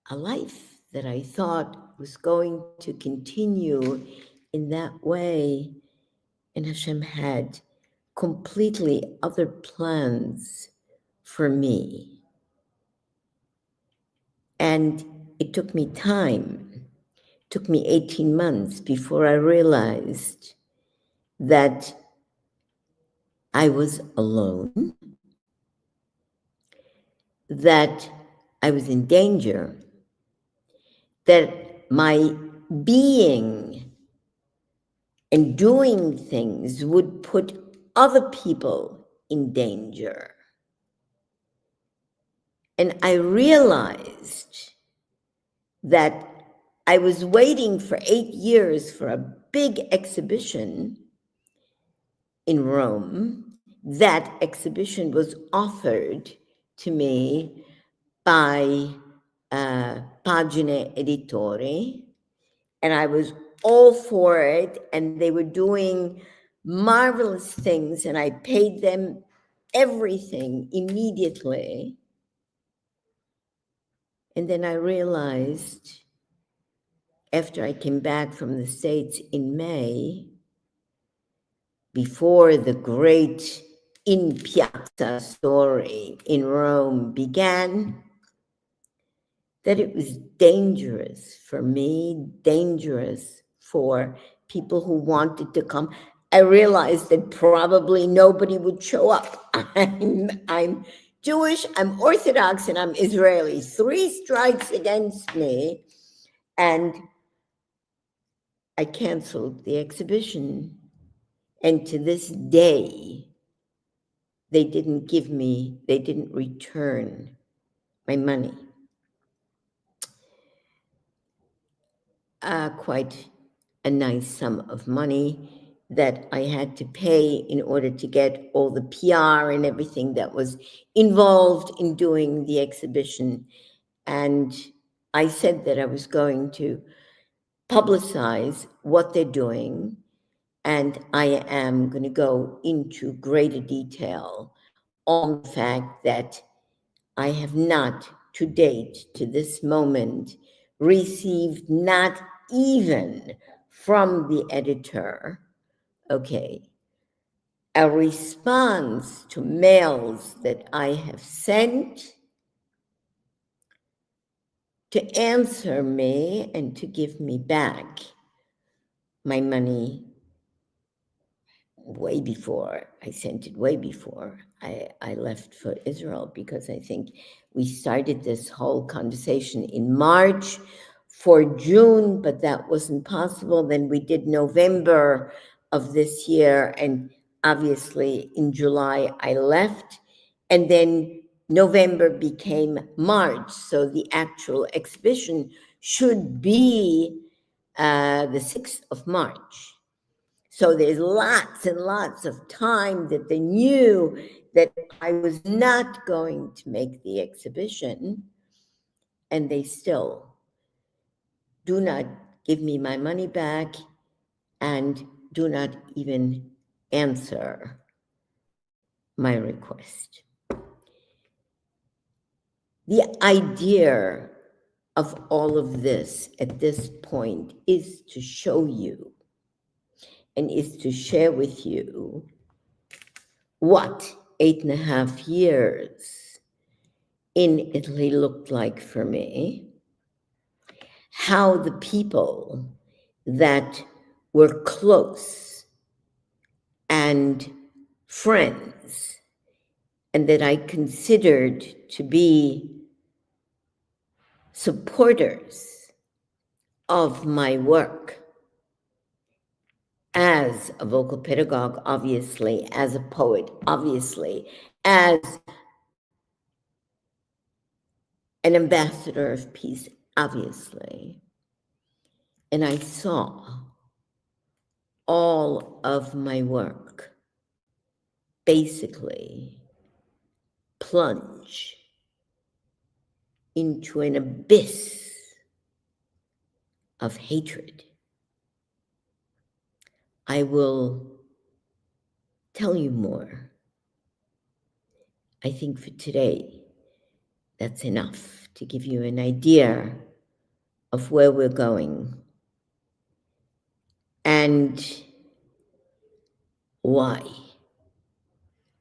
a life that I thought was going to continue in that way, and Hashem had completely other plans for me. And it took me time. It took me 18 months before I realized that I was alone, that I was in danger, that my being and doing things would put other people in danger. And I realized that I was waiting for 8 years for a big exhibition in Rome. That exhibition was offered to me by Pagine Editori, and I was all for it, and they were doing marvelous things, and I paid them everything immediately. And then I realized, after I came back from the States in May, before the great In Piazza story in Rome began, that it was dangerous for me, dangerous for people who wanted to come. I realized that probably nobody would show up. I'm Jewish, I'm Orthodox, and I'm Israeli. 3 strikes against me, and I canceled the exhibition. And to this day, they didn't return my money. Quite a nice sum of money that I had to pay in order to get all the PR and everything that was involved in doing the exhibition. And I said that I was going to publicize what they're doing, and I am going to go into greater detail on the fact that I have not, to date, to this moment, received not even from the editor, a response to mails that I have sent to answer me and to give me back my money way before. I sent it way before I left for Israel, because I think we started this whole conversation in March for June, but that wasn't possible. Then we did November of this year, and obviously in July I left, and then November became March, so the actual exhibition should be the 6th of March. So there's lots and lots of time that they knew that I was not going to make the exhibition, and they still do not give me my money back and do not even answer my request. The idea of all of this at this point is to show you and is to share with you what 8.5 years in Italy looked like for me, how the people that were close and friends and that I considered to be supporters of my work as a vocal pedagogue, obviously, as a poet, obviously, as an ambassador of peace, obviously. And I saw all of my work basically plunge into an abyss of hatred. I will tell you more. I think for today, that's enough to give you an idea of where we're going and why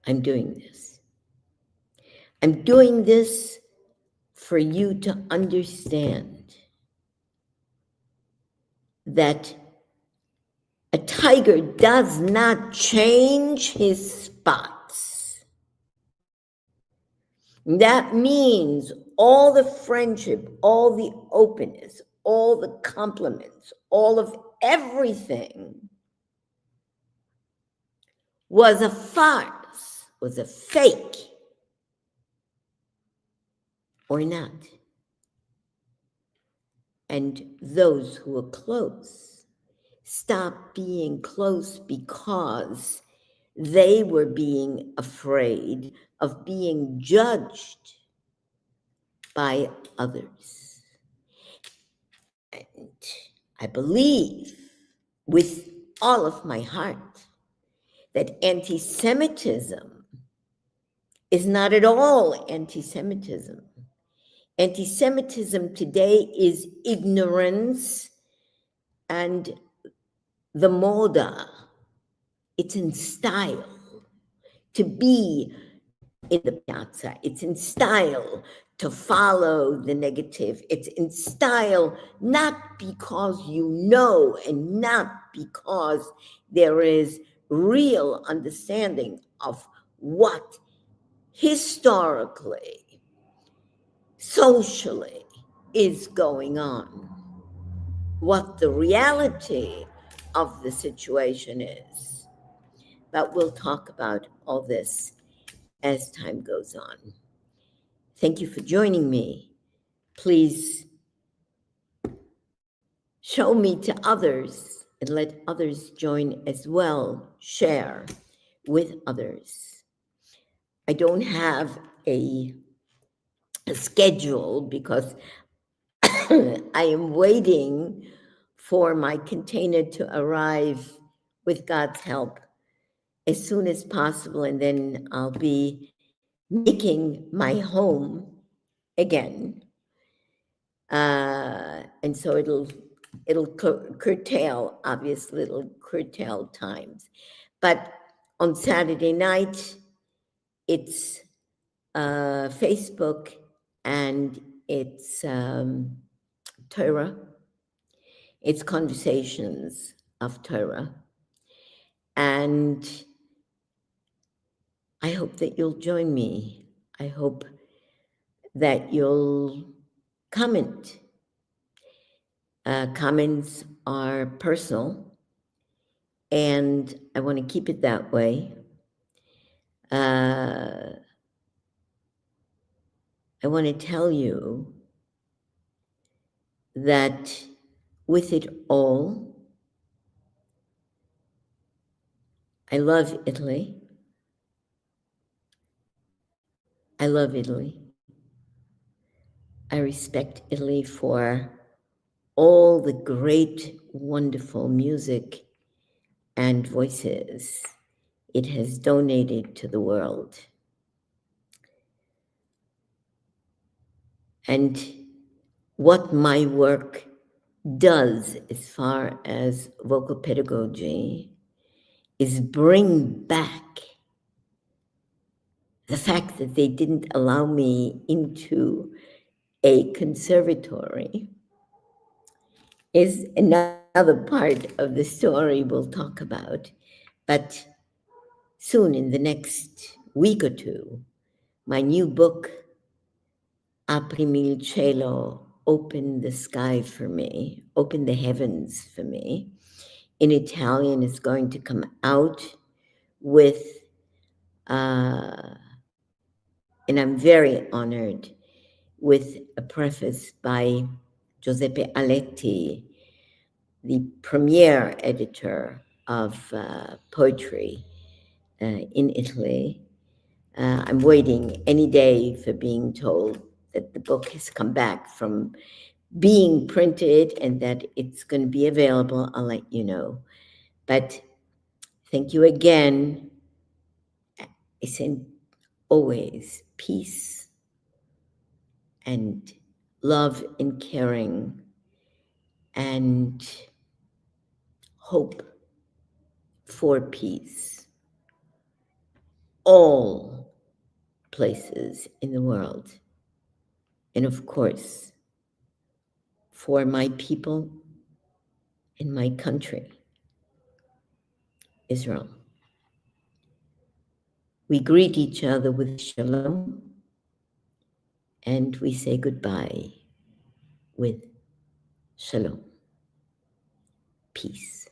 I'm doing this. I'm doing this for you to understand that a tiger does not change his spots. That means all the friendship, all the openness, all the compliments, all of everything was a farce, was a fake, or not. And those who are close stopped being close because they were being afraid of being judged by others. And I believe with all of my heart that anti-Semitism is not at all anti-Semitism. Anti-Semitism today is ignorance and the moda. It's in style to be in the piazza. It's in style to follow the negative. It's in style not because you know and not because there is real understanding of what historically, socially is going on, what the reality of the situation is. But we'll talk about all this as time goes on. Thank you for joining me. Please show me to others and let others join as well, share with others. I don't have a schedule because I am waiting for my container to arrive with God's help as soon as possible, and then I'll be making my home again. And so it'll curtail, obviously it'll curtail times. But on Saturday night, it's Facebook and it's Torah. It's conversations of Torah. And I hope that you'll join me. I hope that you'll comment. Comments are personal, and I want to keep it that way. I want to tell you that with it all, I love Italy. I love Italy. I respect Italy for all the great, wonderful music and voices it has donated to the world. And what my work does as far as vocal pedagogy is bring back the fact that they didn't allow me into a conservatory is another part of the story we'll talk about. But soon, in the next week or two, my new book, Aprimi il cielo, Open the Sky for Me, Open the Heavens for Me, in Italian is going to come out with, and I'm very honored, with a preface by Giuseppe Aletti, the premier editor of poetry in Italy. I'm waiting any day for being told that the book has come back from being printed and that it's going to be available. I'll let you know. But thank you again. I send always peace and love and caring and hope for peace, all places in the world. And of course, for my people in my country, Israel. We greet each other with shalom, and we say goodbye with shalom, peace.